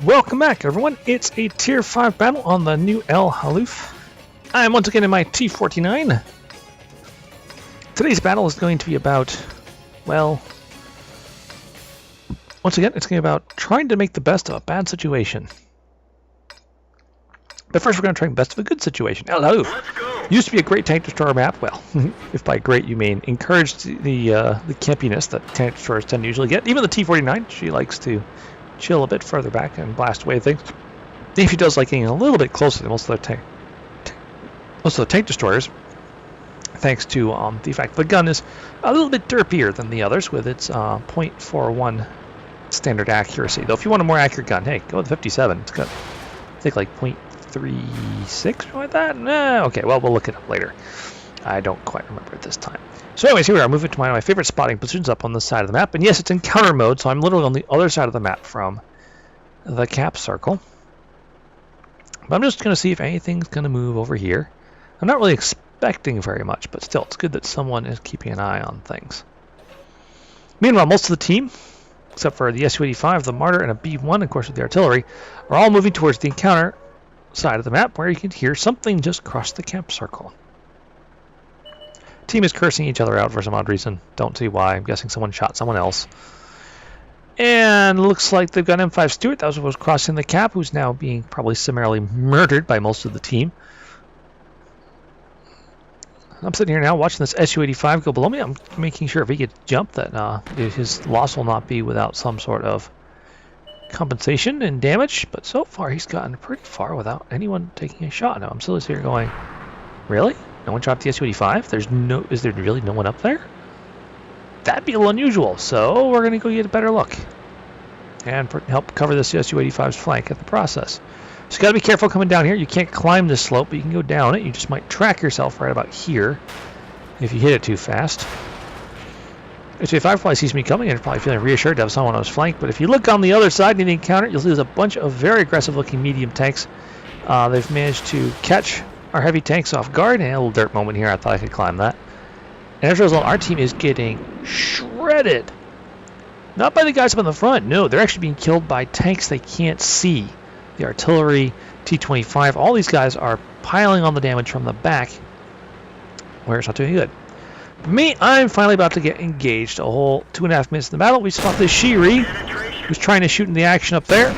Welcome back, everyone. It's a Tier 5 battle on the new El Haluf. I am once again in my T49. Today's battle is going to be about, well, once again, it's going to be about trying to make the best of a bad situation. But first, we're going to try the best of a good situation. El Haluf used to be a great tank destroyer map. Well, if by great you mean encouraged the campiness that tank destroyers tend to usually get. Even the T49, she likes to chill a bit further back and blast away things. If he does like getting a little bit closer to most of the tank destroyers, thanks to the fact the gun is a little bit derpier than the others with its .41 standard accuracy. Though if you want a more accurate gun, hey, go with the 57. It's got, I think, like .36, something like that. Okay, well, we'll look it up later. I don't quite remember at this time. So anyways, here we are, moving to one of my favorite spotting positions up on this side of the map. And yes, it's encounter mode, so I'm literally on the other side of the map from the cap circle. But I'm just going to see if anything's going to move over here. I'm not really expecting very much, but still, it's good that someone is keeping an eye on things. Meanwhile, most of the team, except for the Su-85, the Martyr, and a B-1, of course, with the artillery, are all moving towards the encounter side of the map, where you can hear something just cross the cap circle. Team is cursing each other out for some odd reason. Don't see why. I'm guessing someone shot someone else. And looks like they've got M5 Stewart. That was crossing the cap, who's now being probably summarily murdered by most of the team. I'm sitting here now watching this Su-85 go below me. I'm making sure if he gets jumped that his loss will not be without some sort of compensation and damage. But so far he's gotten pretty far without anyone taking a shot. Now I'm still here going, really? No one dropped the Su-85? Is there really no one up there? That'd be a little unusual, so we're going to go get a better look. And help cover this Su-85's flank at the process. So you got to be careful coming down here. You can't climb this slope, but you can go down it. You just might track yourself right about here if you hit it too fast. Su-85 probably sees me coming and is probably feeling reassured to have someone on his flank. But if you look on the other side in the encounter, you'll see there's a bunch of very aggressive-looking medium tanks. They've managed to catch our heavy tanks off guard, and a little dirt moment here. I thought I could climb that. And as a result, our team is getting shredded. Not by the guys up in the front. No, they're actually being killed by tanks they can't see. The artillery, T-25, all these guys are piling on the damage from the back, where it's not doing good. For me, I'm finally about to get engaged. A whole 2.5 minutes in the battle. We spot this Shiri, who's trying to shoot in the action up there.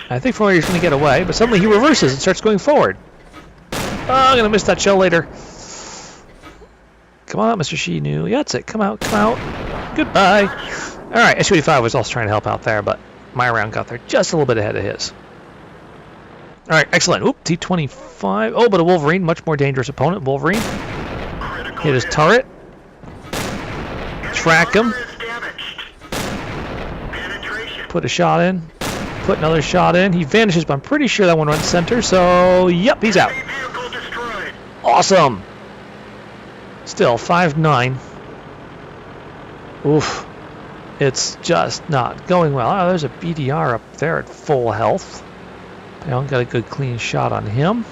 I think from where he's going to get away, but suddenly he reverses and starts going forward. Oh, I'm going to miss that shell later. Come on, Mr. Shinu. Yeah, that's it. Come out, come out. Goodbye. All right, Su-85 was also trying to help out there, but my round got there just a little bit ahead of his. All right, excellent. Oop, T-25. Oh, but a Wolverine, much more dangerous opponent. Wolverine hit his turret. Track him. Put a shot in. Put another shot in. He vanishes, but I'm pretty sure that one runs center, so yep, he's out. Awesome. Still 5-9. Oof. It's just not going well. Oh, there's a BDR up there at full health. I don't got a good clean shot on him.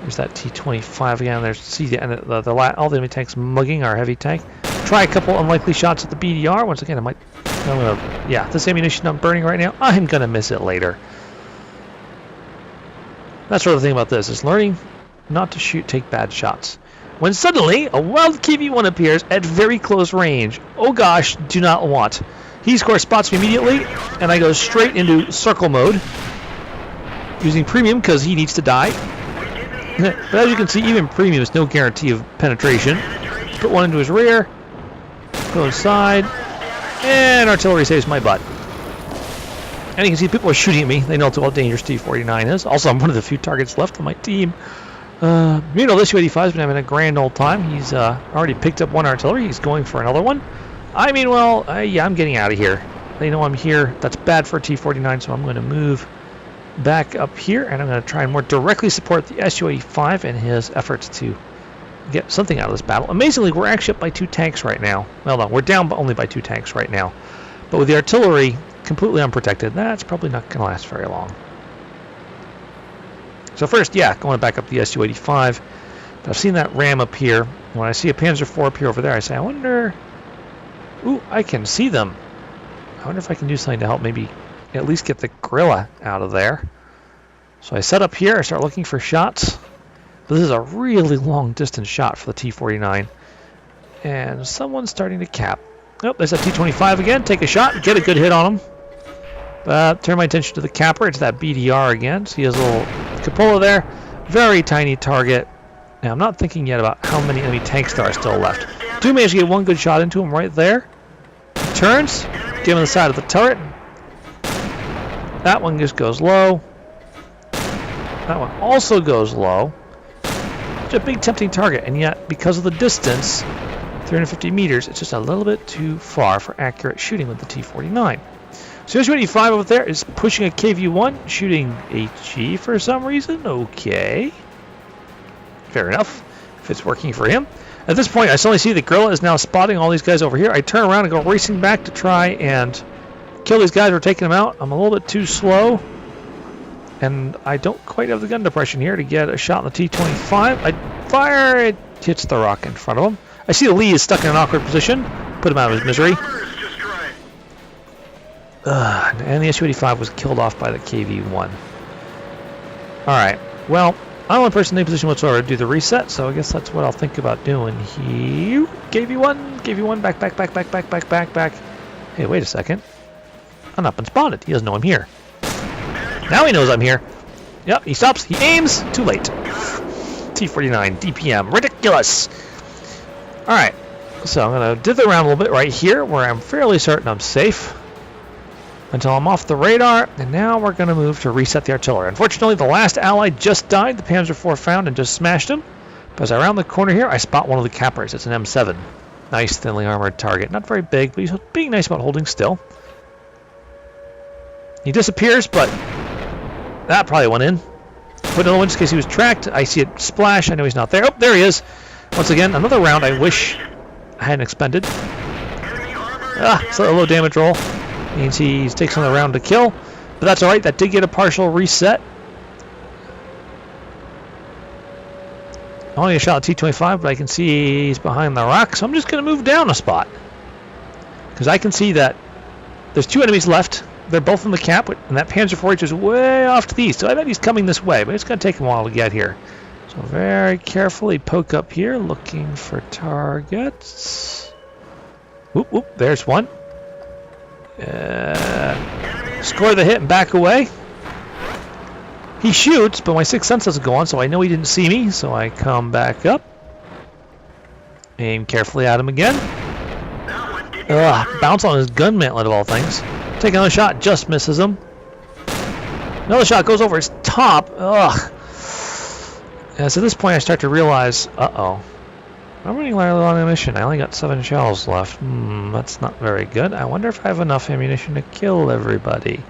There's that T-25 again. There's all the enemy tanks mugging our heavy tank. Try a couple unlikely shots at the BDR. Once again, this ammunition I'm burning right now, I'm gonna miss it later. That's sort of the thing about this, is learning not to take bad shots. When suddenly a wild KV-1 appears at very close range. Oh gosh, do not want. He, of course, spots me immediately, and I go straight into circle mode, using premium because he needs to die. But as you can see, even premium is no guarantee of penetration. Put one into his rear, go inside, and artillery saves my butt. And you can see people are shooting at me. They know how dangerous T-49 is. Also, I'm one of the few targets left on my team. Meanwhile, this Su-85 has been having a grand old time. He's already picked up one artillery. He's going for another one. I'm getting out of here. They know I'm here. That's bad for T-49, so I'm going to move back up here, and I'm going to try and more directly support the Su-85 in his efforts to get something out of this battle. Amazingly, we're actually up by 2 tanks right now. Well, no, we're down only by 2 tanks right now. But with the artillery completely unprotected, that's probably not going to last very long. So first, going back up the Su-85. I've seen that ram up here. When I see a Panzer IV up here over there, I say, I wonder... Ooh, I can see them. I wonder if I can do something to help maybe at least get the gorilla out of there. So I set up here, I start looking for shots. But this is a really long distance shot for the T49. And someone's starting to cap. Oh, there's a T25 again. Take a shot, get a good hit on him. Turn my attention to the capper. It's that BDR again. See his little cupola there. Very tiny target. Now, I'm not thinking yet about how many enemy tanks there are still left. Do manage to get one good shot into him right there. He turns, give him the side of the turret. That one just goes low. That one also goes low. It's a big tempting target, and yet because of the distance, 350 meters, it's just a little bit too far for accurate shooting with the T49. So SU-85 over there is pushing a KV-1, shooting HE for some reason. Okay. Fair enough, if it's working for him. At this point, I suddenly see the gorilla is now spotting all these guys over here. I turn around and go racing back to try and kill these guys. We're taking them out. I'm a little bit too slow. And I don't quite have the gun depression here to get a shot on the T25. I fire, it hits the rock in front of him. I see the Lee is stuck in an awkward position. Put him out of his misery. And the SU-85 was killed off by the KV-1. Alright, well, I'm one person in a position whatsoever to do the reset, so I guess that's what I'll think about doing here. KV-1, back. Hey, wait a second. I'm not been spotted. He doesn't know I'm here. Now he knows I'm here. Yep, he stops, he aims, too late. T49, DPM, ridiculous! Alright, so I'm going to dither around a little bit right here, where I'm fairly certain I'm safe. Until I'm off the radar, and now we're going to move to reset the artillery. Unfortunately, the last ally just died. The Panzer IV found and just smashed him. But as I round the corner here, I spot one of the cappers. It's an M7. Nice, thinly armored target. Not very big, but he's being nice about holding still. He disappears, but that probably went in. Put it in just in case he was tracked. I see it splash. I know he's not there. Oh, there he is. Once again, another round I wish I hadn't expended. It's a low damage roll. Means he takes another round to kill. But that's alright. That did get a partial reset. I only a shot at T25, but I can see he's behind the rock. So I'm just going to move down a spot. Because I can see that there's two enemies left. They're both in the cap, and that Panzer IV is way off to the east. So I bet he's coming this way, but it's going to take him a while to get here. So very carefully poke up here, looking for targets. Whoop, whoop, there's one. Score the hit and back away. He shoots, but my sixth sense doesn't go on, so I know he didn't see me. So I come back up. Aim carefully at him again. Bounce on his gun mantlet of all things. Take another shot, just misses him. Another shot goes over his top. Ugh. And so at this point I start to realize, uh-oh. I'm running low on ammunition. I only got 7 shells left. That's not very good. I wonder if I have enough ammunition to kill everybody.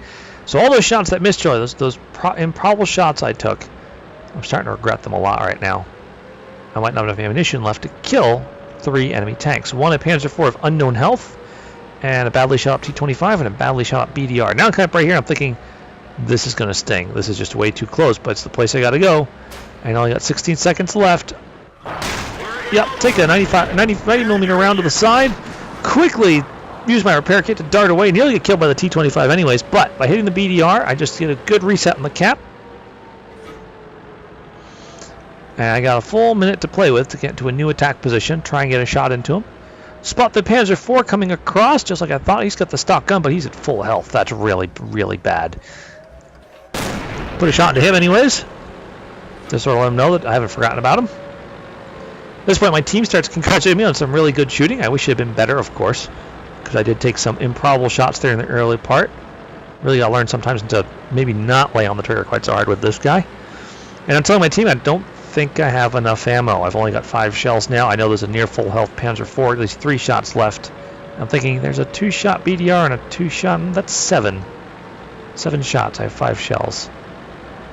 So all those shots that missed, those improbable shots I took, I'm starting to regret them a lot right now. I might not have enough ammunition left to kill 3 enemy tanks. One a Panzer IV of unknown health, and a badly shot up T25, and a badly shot up BDR. Now I'm kind of right here, I'm thinking, this is going to sting. This is just way too close, but it's the place I got to go. I only got 16 seconds left. Yep, take a 90mm round to the side. Quickly use my repair kit to dart away. Nearly get killed by the T25 anyways, but by hitting the BDR, I just get a good reset on the cap. And I got a full minute to play with to get into a new attack position, try and get a shot into him. Spot the Panzer IV coming across, just like I thought. He's got the stock gun, but he's at full health. That's really, really bad. Put a shot into him anyways. Just sort of let him know that I haven't forgotten about him. At this point, my team starts congratulating me on some really good shooting. I wish it had been better, of course, because I did take some improbable shots there in the early part. Really got to learn sometimes to maybe not lay on the trigger quite so hard with this guy. And I'm telling my team I don't think I have enough ammo. I've only got 5 shells now. I know there's a near full health Panzer IV. There's 3 shots left. I'm thinking there's a 2-shot BDR and a 2-shot. That's 7. 7 shots. I have 5 shells.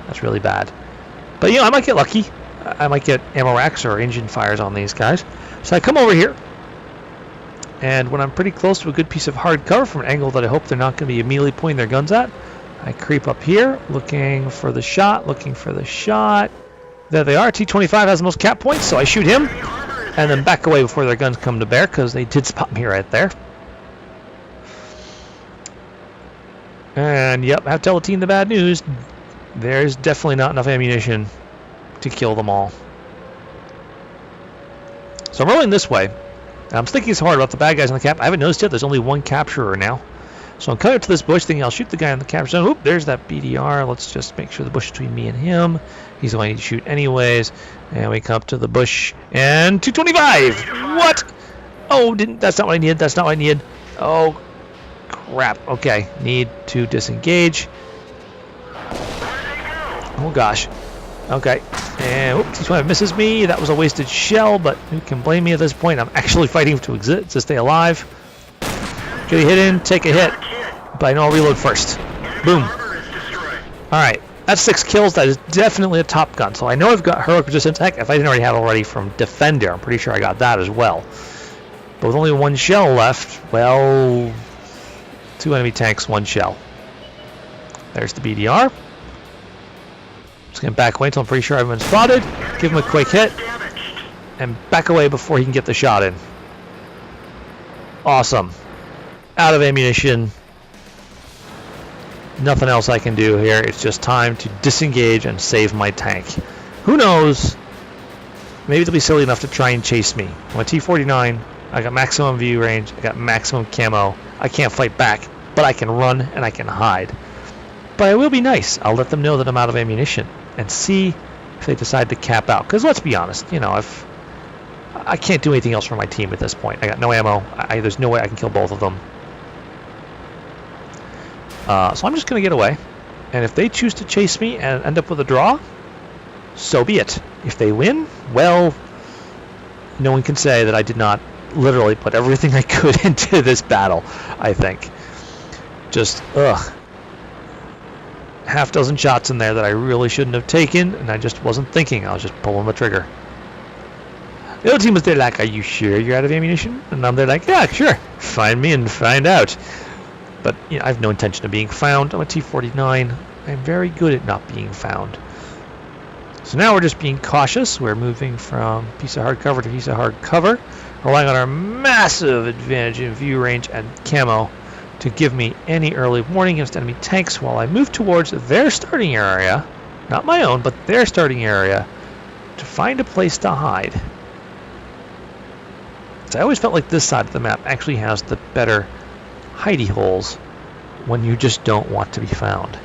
That's really bad. But, you know, I might get lucky. I might get ammo racks or engine fires on these guys. So I come over here, and when I'm pretty close to a good piece of hard cover from an angle that I hope they're not going to be immediately pointing their guns at, I creep up here, looking for the shot. There they are. T25 has the most cap points, so I shoot him, and then back away before their guns come to bear, because they did spot me right there. And yep, I have to tell the team the bad news. There's definitely not enough ammunition to kill them all. So I'm rolling this way. I'm thinking it's hard about the bad guys on the cap. I haven't noticed yet. There's only one capturer now. So I'm coming up to this bush thinking I'll shoot the guy in the capture zone. Oop, there's that BDR. Let's just make sure the bush between me and him. He's going to shoot anyways. And we come up to the bush. And 225! What? Oh, that's not what I needed. That's not what I needed. Oh, crap. Okay, need to disengage. Oh, gosh. Okay. And oops, T49 misses me. That was a wasted shell, but who can blame me at this point? I'm actually fighting to exist, to stay alive. Get a hit in, take a hit. But I know I'll reload first. Boom. Alright, that's 6 kills. That is definitely a top gun. So I know I've got heroic resistance. Heck, if I didn't already have it already from Defender, I'm pretty sure I got that as well. But with only 1 shell left, well, 2 enemy tanks, 1 shell. There's the BDR. Just gonna back away until I'm pretty sure everyone's spotted. Give him a quick hit. And back away before he can get the shot in. Awesome. Out of ammunition. Nothing else I can do here. It's just time to disengage and save my tank. Who knows? Maybe they'll be silly enough to try and chase me. I'm a T49. I got maximum view range. I got maximum camo. I can't fight back, but I can run and I can hide. But I will be nice. I'll let them know that I'm out of ammunition and see if they decide to cap out. Because let's be honest, you know, if I can't do anything else for my team at this point. I got no ammo. There's no way I can kill both of them. So I'm just going to get away. And if they choose to chase me and end up with a draw, so be it. If they win, well, no one can say that I did not literally put everything I could into this battle, I think. Just, ugh. Half dozen shots in there that I really shouldn't have taken, and I just wasn't thinking. I was just pulling the trigger. The other team was there like, are you sure you're out of ammunition? And I'm there like, yeah, sure. Find me and find out. But you know, I have no intention of being found. I'm a T49. I'm very good at not being found. So now we're just being cautious. We're moving from piece of hard cover to piece of hard cover, relying on our massive advantage in view range and camo to give me any early warning against enemy tanks while I move towards their starting area, not my own, but their starting area, to find a place to hide. So I always felt like this side of the map actually has the better hidey holes when you just don't want to be found.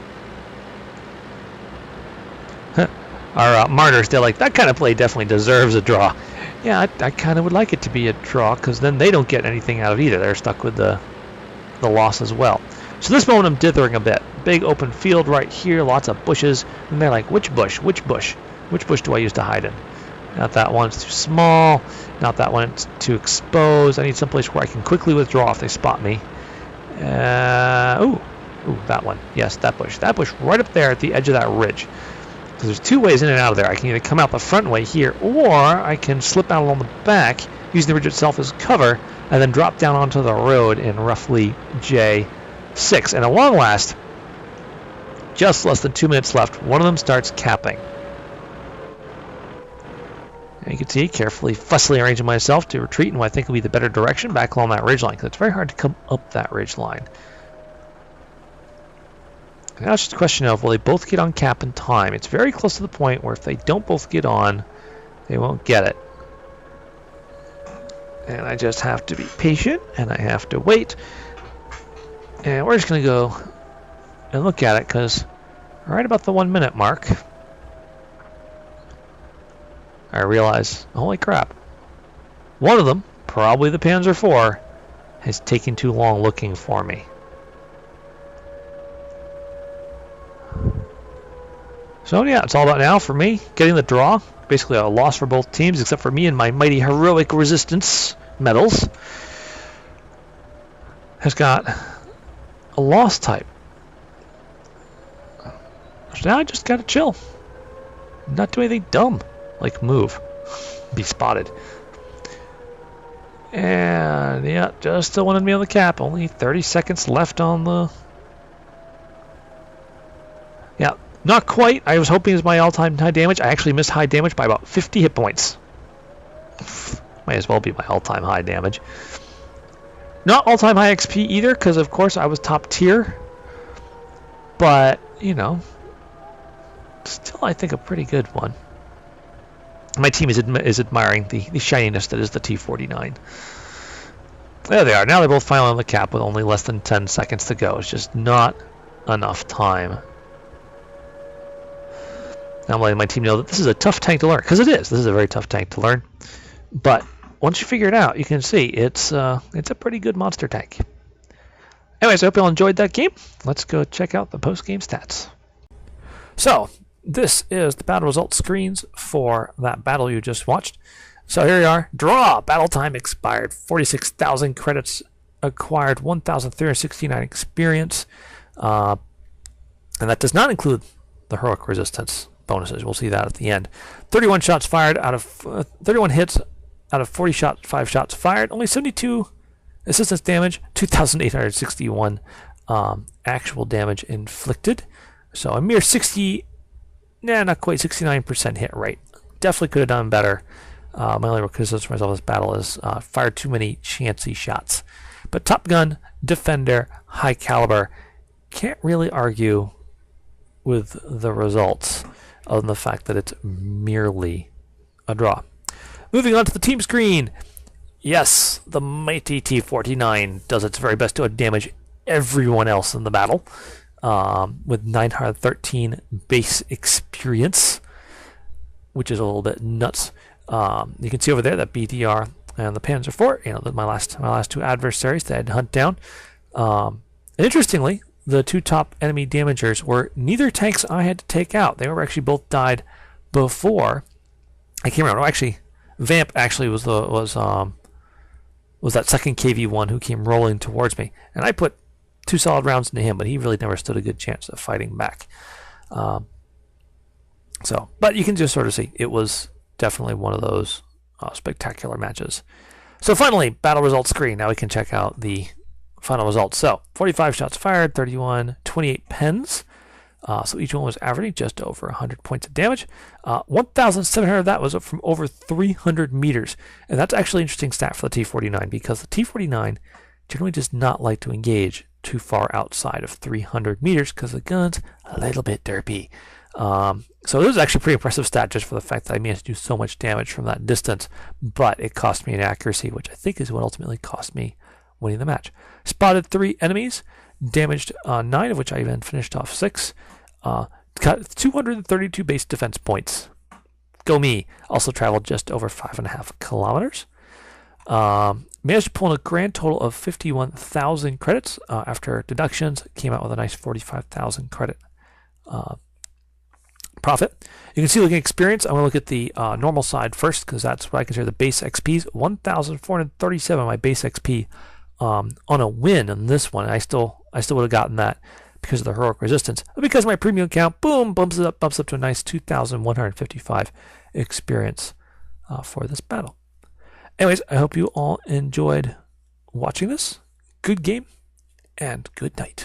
Our martyrs, they're like, that kind of play definitely deserves a draw. Yeah, I kind of would like it to be a draw, because then they don't get anything out of it either. They're stuck with the loss as well. So this moment I'm dithering a bit. Big open field right here, lots of bushes, and they're like, which bush? Which bush? Which bush do I use to hide in? Not that one, it's too small. Not that one, it's too exposed. I need someplace where I can quickly withdraw if they spot me. Ooh, that one. Yes, that bush. That bush right up there at the edge of that ridge. So there's 2 ways in and out of there. I can either come out the front way here, or I can slip out along the back, using the ridge itself as cover, and then drop down onto the road in roughly J6. And at long last, just less than 2 minutes left, one of them starts capping. And you can see, carefully, fussily arranging myself to retreat in what I think will be the better direction back along that ridge line, because it's very hard to come up that ridge line. Now it's just a question of, will they both get on cap in time? It's very close to the point where if they don't both get on, they won't get it. And I just have to be patient, and I have to wait. And we're just going to go and look at it, because right about the 1 minute mark, I realize, holy crap, one of them, probably the Panzer IV, has taken too long looking for me. So yeah, it's all about now for me getting the draw. Basically a loss for both teams, except for me and my mighty heroic resistance medals has got a loss type. So now I just gotta chill, not do anything dumb like move, be spotted. And yeah, just the one enemy on the cap. Only 30 seconds left on the. Yeah. Not quite. I was hoping it was my all-time high damage. I actually missed high damage by about 50 hit points. Might as well be my all-time high damage. Not all-time high XP either, because of course I was top tier. but, you know, still I think a pretty good one. My team is admiring the shininess that is the T49. There they are. Now they're both finally on the cap with only less than 10 seconds to go. It's just not enough time. I'm letting my team know that this is a tough tank to learn, because it is. This is a very tough tank to learn. But once you figure it out, you can see it's a pretty good monster tank. Anyways, I hope you all enjoyed that game. Let's go check out the post-game stats. So, this is the battle results screens for that battle you just watched. So here we are. Draw. Battle time expired. 46,000 credits acquired. 1,369 experience. And that does not include the heroic resistance bonuses. We'll see that at the end. 31 shots fired out of 31 hits out of 40 shots. 5 shots fired. Only 72 assistance damage. 2,861 actual damage inflicted. So a mere 60. Nah, not quite 69% hit rate. Definitely could have done better. My only criticism for myself in this battle is fired too many chancy shots. But Top Gun, Defender, High Caliber, can't really argue with the results other than the fact that it's merely a draw. Moving on to the team screen. Yes, the mighty T49 does its very best to damage everyone else in the battle. With 913 base experience, which is a little bit nuts. You can see over there that BDR and the Panzer IV, you know, my last two adversaries that I had to hunt down. And interestingly, the two top enemy damagers were neither tanks I had to take out. They were actually both died before I came around. Oh, actually, Vamp actually was that second KV1 who came rolling towards me, and I put 2 solid rounds into him, but he really never stood a good chance of fighting back. But you can just sort of see it was definitely one of those spectacular matches. So finally, battle results screen. Now we can check out the final results. So 45 shots fired, 31, 28 pens. So each one was averaging just over 100 points of damage. 1,700 of that was from over 300 meters. And that's actually an interesting stat for the T49, because the T49 generally does not like to engage too far outside of 300 meters because the gun's a little bit derpy. So this is actually a pretty impressive stat just for the fact that I managed to do so much damage from that distance, but it cost me an accuracy, which I think is what ultimately cost me winning the match. Spotted 3 enemies, damaged 9, of which I even finished off 6. Got 232 base defense points. Go me. Also traveled just over 5.5 kilometers. Managed to pull in a grand total of 51,000 credits after deductions. Came out with a nice 45,000 credit profit. You can see, looking at experience, I'm going to look at the normal side first because that's what I consider the base XPs. 1,437 my base XP on a win on this one. I still would have gotten that because of the heroic resistance, but because my premium count, boom, bumps up to a nice 2,155 experience for this battle. Anyways, I hope you all enjoyed watching this. Good game and good night.